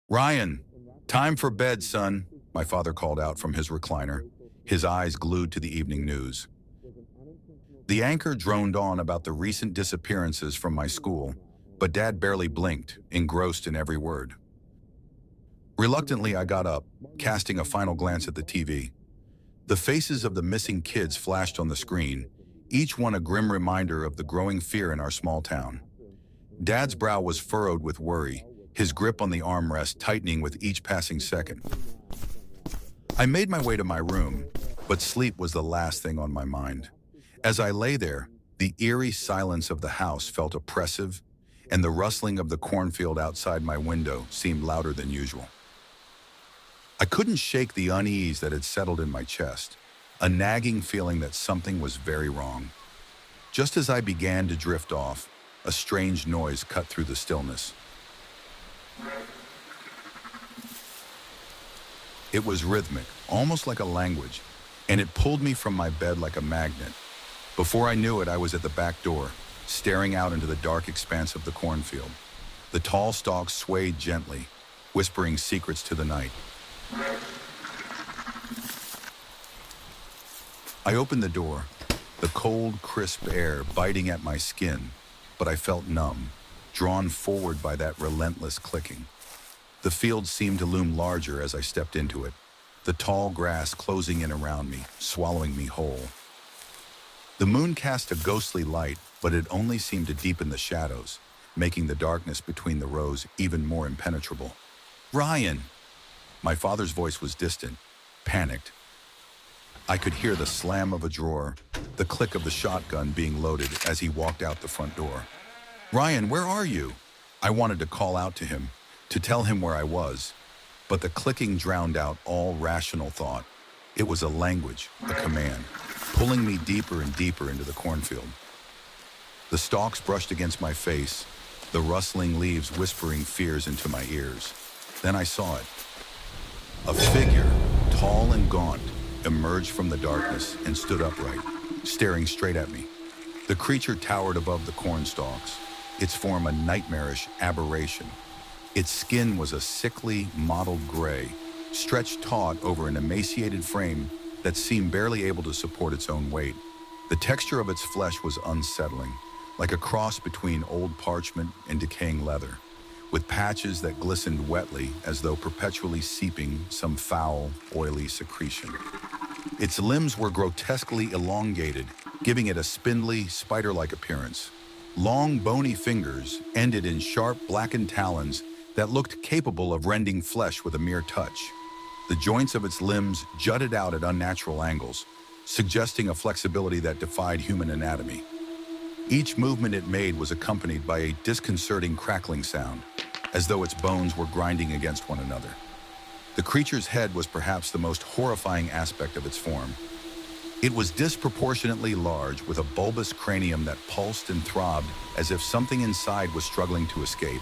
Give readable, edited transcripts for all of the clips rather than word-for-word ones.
Ryan, time for bed, son, my father called out from his recliner, his eyes glued to the evening news. The anchor droned on about the recent disappearances from my school, but Dad barely blinked, engrossed in every word. Reluctantly, I got up, casting a final glance at the TV. The faces of the missing kids flashed on the screen, each one a grim reminder of the growing fear in our small town. Dad's brow was furrowed with worry, his grip on the armrest tightening with each passing second. I made my way to my room, but sleep was the last thing on my mind. As I lay there, the eerie silence of the house felt oppressive, and the rustling of the cornfield outside my window seemed louder than usual. I couldn't shake the unease that had settled in my chest, a nagging feeling that something was very wrong. Just as I began to drift off, a strange noise cut through the stillness. It was rhythmic, almost like a language, and it pulled me from my bed like a magnet. Before I knew it, I was at the back door, staring out into the dark expanse of the cornfield. The tall stalks swayed gently, whispering secrets to the night. I opened the door, the cold, crisp air biting at my skin, but I felt numb, drawn forward by that relentless clicking. The field seemed to loom larger as I stepped into it, the tall grass closing in around me, swallowing me whole. The moon cast a ghostly light, but it only seemed to deepen the shadows, making the darkness between the rows even more impenetrable. "Ryan!" My father's voice was distant, panicked. I could hear the slam of a drawer, the click of the shotgun being loaded as he walked out the front door. "Ryan, where are you?" I wanted to call out to him, to tell him where I was, but the clicking drowned out all rational thought. It was a language, a command, pulling me deeper and deeper into the cornfield. The stalks brushed against my face, the rustling leaves whispering fears into my ears. Then I saw it. A figure, tall and gaunt, emerged from the darkness and stood upright, staring straight at me. The creature towered above the corn stalks, its form a nightmarish aberration. Its skin was a sickly, mottled gray, stretched taut over an emaciated frame that seemed barely able to support its own weight. The texture of its flesh was unsettling, like a cross between old parchment and decaying leather, with patches that glistened wetly as though perpetually seeping some foul, oily secretion. Its limbs were grotesquely elongated, giving it a spindly, spider-like appearance. Long, bony fingers ended in sharp, blackened talons that looked capable of rending flesh with a mere touch. The joints of its limbs jutted out at unnatural angles, suggesting a flexibility that defied human anatomy. Each movement it made was accompanied by a disconcerting crackling sound, as though its bones were grinding against one another. The creature's head was perhaps the most horrifying aspect of its form. It was disproportionately large, with a bulbous cranium that pulsed and throbbed as if something inside was struggling to escape.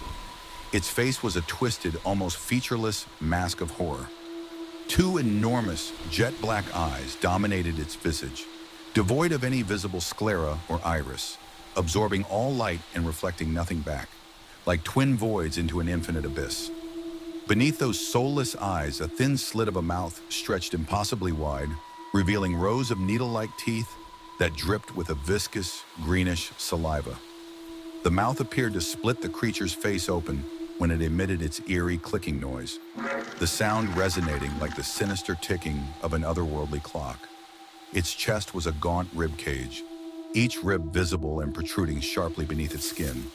Its face was a twisted, almost featureless mask of horror. Two enormous, jet-black eyes dominated its visage, devoid of any visible sclera or iris, absorbing all light and reflecting nothing back, like twin voids into an infinite abyss. Beneath those soulless eyes, a thin slit of a mouth stretched impossibly wide, revealing rows of needle-like teeth that dripped with a viscous, greenish saliva. The mouth appeared to split the creature's face open when it emitted its eerie clicking noise, the sound resonating like the sinister ticking of an otherworldly clock. Its chest was a gaunt rib cage, each rib visible and protruding sharply beneath its skin.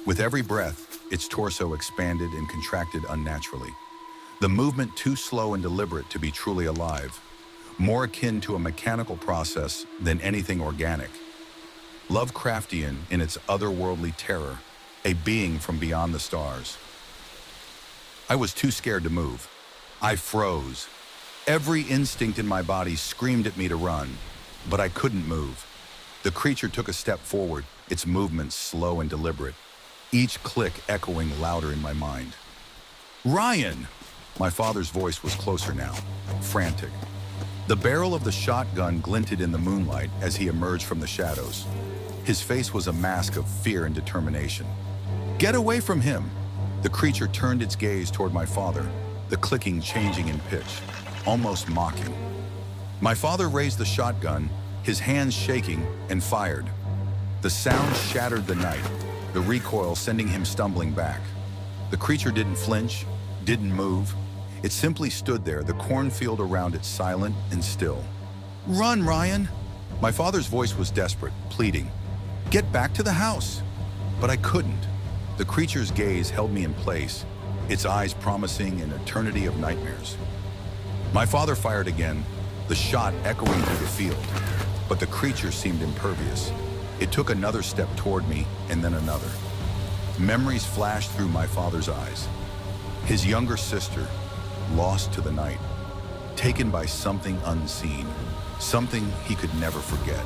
With every breath, its torso expanded and contracted unnaturally, the movement too slow and deliberate to be truly alive, more akin to a mechanical process than anything organic. Lovecraftian in its otherworldly terror, a being from beyond the stars. I was too scared to move. I froze. Every instinct in my body screamed at me to run, but I couldn't move. The creature took a step forward, its movements slow and deliberate, each click echoing louder in my mind. "Ryan!" My father's voice was closer now, frantic. The barrel of the shotgun glinted in the moonlight as he emerged from the shadows. His face was a mask of fear and determination. "Get away from him!" The creature turned its gaze toward my father, the clicking changing in pitch, almost mocking. My father raised the shotgun, his hands shaking, and fired. The sound shattered the night, the recoil sending him stumbling back. The creature didn't flinch, didn't move. It simply stood there, the cornfield around it silent and still. "Run, Ryan!" My father's voice was desperate, pleading. "Get back to the house!" But I couldn't. The creature's gaze held me in place, its eyes promising an eternity of nightmares. My father fired again, the shot echoing through the field. But the creature seemed impervious. It took another step toward me, and then another. Memories flashed through my father's eyes. His younger sister, lost to the night, taken by something unseen, something he could never forget.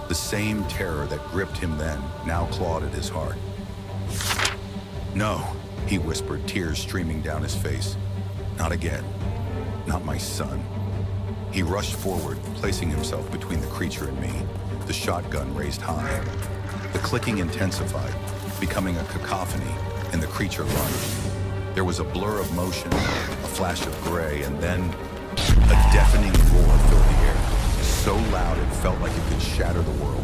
The same terror that gripped him then now clawed at his heart. "No," he whispered, tears streaming down his face. "Not again. Not my son." He rushed forward, placing himself between the creature and me, the shotgun raised high. The clicking intensified, becoming a cacophony, and the creature lunged. There was a blur of motion, a flash of gray, and then a deafening roar filled the air, so loud it felt like it could shatter the world.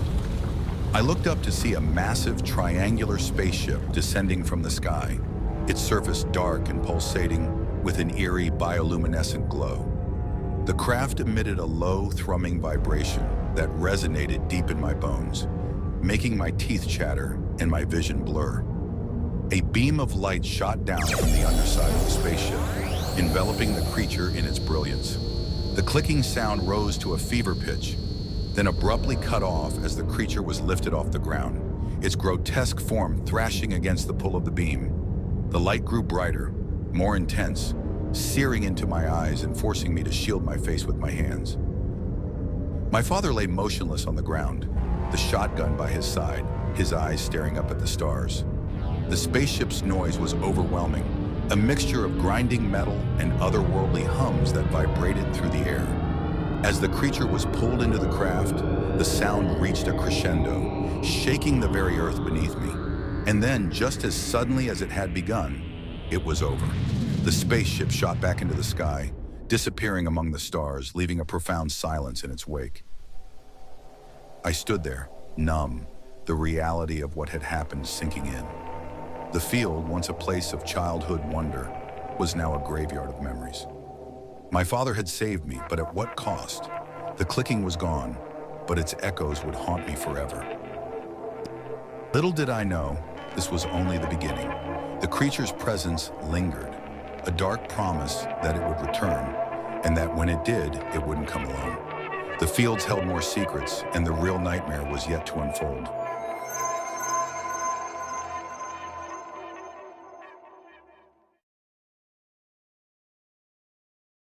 I looked up to see a massive triangular spaceship descending from the sky, its surface dark and pulsating with an eerie bioluminescent glow. The craft emitted a low, thrumming vibration that resonated deep in my bones, making my teeth chatter and my vision blur. A beam of light shot down from the underside of the spaceship, enveloping the creature in its brilliance. The clicking sound rose to a fever pitch, then abruptly cut off as the creature was lifted off the ground, its grotesque form thrashing against the pull of the beam. The light grew brighter, more intense, searing into my eyes and forcing me to shield my face with my hands. My father lay motionless on the ground, the shotgun by his side, his eyes staring up at the stars. The spaceship's noise was overwhelming, a mixture of grinding metal and otherworldly hums that vibrated through the air. As the creature was pulled into the craft, the sound reached a crescendo, shaking the very earth beneath me. And then, just as suddenly as it had begun, it was over. The spaceship shot back into the sky, disappearing among the stars, leaving a profound silence in its wake. I stood there, numb, the reality of what had happened sinking in. The field, once a place of childhood wonder, was now a graveyard of memories. My father had saved me, but at what cost? The clicking was gone, but its echoes would haunt me forever. Little did I know, this was only the beginning. The creature's presence lingered, a dark promise that it would return, and that when it did, it wouldn't come alone. The fields held more secrets, and the real nightmare was yet to unfold.